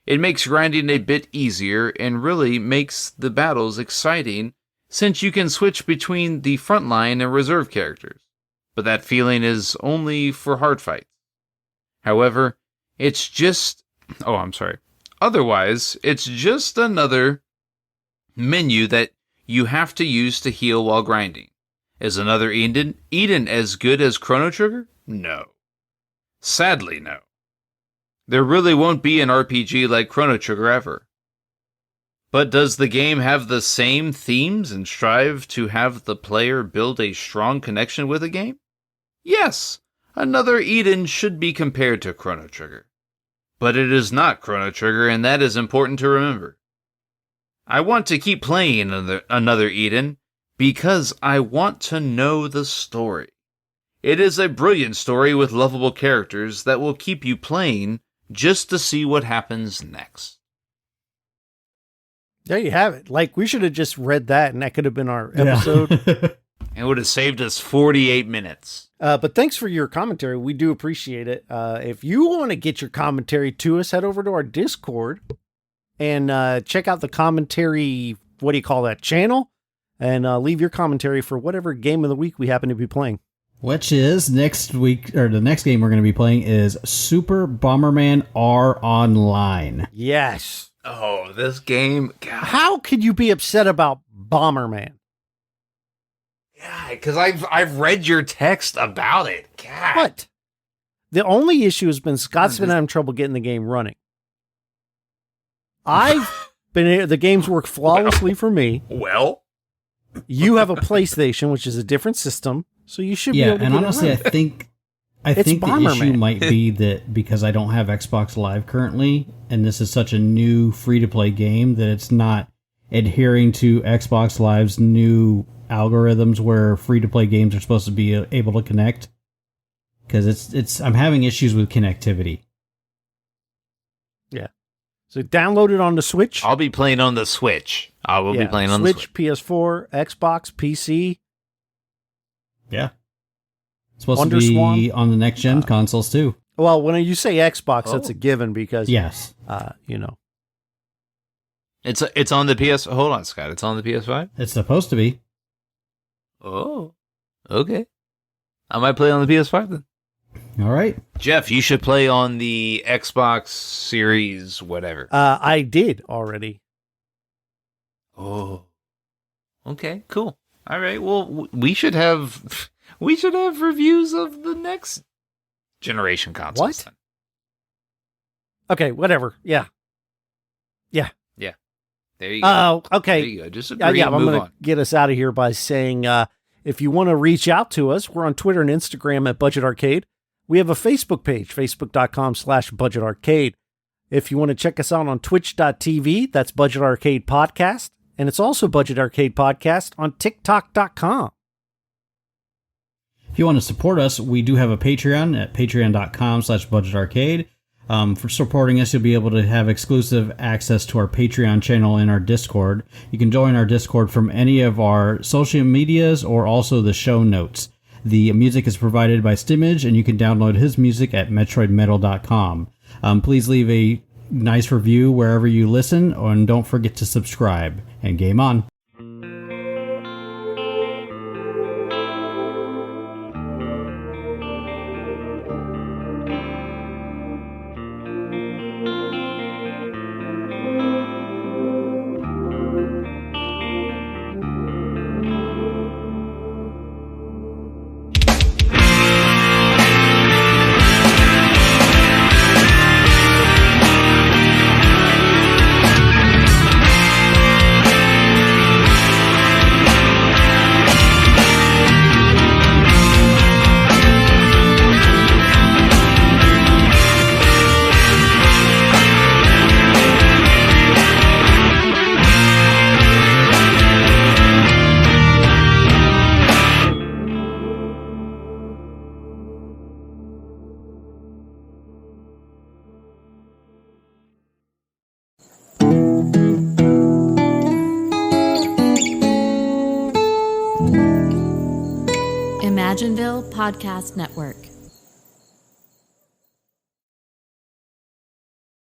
Speaker 6: It makes grinding a bit easier and really makes the battles exciting since you can switch between the frontline and reserve characters. But that feeling is only for hard fights. However, Otherwise, it's just another menu that you have to use to heal while grinding. Is Another Eden as good as Chrono Trigger? No. Sadly, no. There really won't be an RPG like Chrono Trigger ever. But does the game have the same themes and strive to have the player build a strong connection with the game? Yes, Another Eden should be compared to Chrono Trigger. But it is not Chrono Trigger, and that is important to remember. I want to keep playing Another Eden because I want to know the story. It is a brilliant story with lovable characters that will keep you playing just to see what happens next.
Speaker 5: There you have it. Like, we should have just read that, and that could have been our episode.
Speaker 6: It would have saved us 48 minutes.
Speaker 5: But thanks for your commentary. We do appreciate it. If you want to get your commentary to us, head over to our Discord and check out the commentary, channel, and leave your commentary for whatever game of the week we happen to be playing.
Speaker 4: Which is next week, or the next game we're going to be playing is Super Bomberman R Online.
Speaker 5: Yes.
Speaker 6: Oh, this game. God.
Speaker 5: How could you be upset about Bomberman?
Speaker 6: Yeah, because I've read your text about it. God.
Speaker 5: What? The only issue has been Scott's been having trouble getting the game running. The games work flawlessly for me.
Speaker 6: Well,
Speaker 5: you have a PlayStation, which is a different system, so you should be able to
Speaker 4: and
Speaker 5: get
Speaker 4: honestly,
Speaker 5: it running.
Speaker 4: I think the issue might be that because I don't have Xbox Live currently, and this is such a new free-to-play game, that it's not adhering to Xbox Live's new algorithms where free-to-play games are supposed to be able to connect. Because I'm having issues with connectivity.
Speaker 5: Yeah. So download it on the Switch.
Speaker 6: I'll be playing on the Switch. I will be playing on the Switch.
Speaker 5: PS4, Xbox, PC.
Speaker 4: Yeah. It's supposed
Speaker 5: Wonder
Speaker 4: to be
Speaker 5: Swan.
Speaker 4: on the next gen consoles too.
Speaker 5: Well, when you say Xbox, that's a given because,
Speaker 4: Yes.
Speaker 5: you know.
Speaker 6: It's on the PS. Hold on, Scott. It's on the PS5.
Speaker 4: It's supposed to be.
Speaker 6: Oh, okay. I might play on the PS5 then.
Speaker 4: All right.
Speaker 6: Jeff, you should play on the Xbox Series, whatever.
Speaker 5: I did already.
Speaker 6: Oh, okay, cool. All right. Well, we should have reviews of the next generation consoles.
Speaker 5: What?
Speaker 6: Then.
Speaker 5: Okay, whatever. Yeah.
Speaker 6: There you go.
Speaker 5: Oh, okay.
Speaker 6: There you go. Just agree and
Speaker 5: I'm
Speaker 6: move
Speaker 5: going
Speaker 6: on.
Speaker 5: to get us out of here by saying if you want to reach out to us, we're on Twitter and Instagram at Budget Arcade. We have a Facebook page, facebook.com/Budget Arcade. If you want to check us out on twitch.tv, that's Budget Arcade Podcast. And it's also Budget Arcade Podcast on TikTok.com.
Speaker 4: If you want to support us, we do have a Patreon at patreon.com/Budget Arcade. For supporting us, you'll be able to have exclusive access to our Patreon channel and our Discord. You can join our Discord from any of our social medias or also the show notes. The music is provided by Stimage, and you can download his music at metroidmetal.com. Please leave a nice review wherever you listen, and don't forget to subscribe. And game on.
Speaker 8: Imagineville Podcast Network.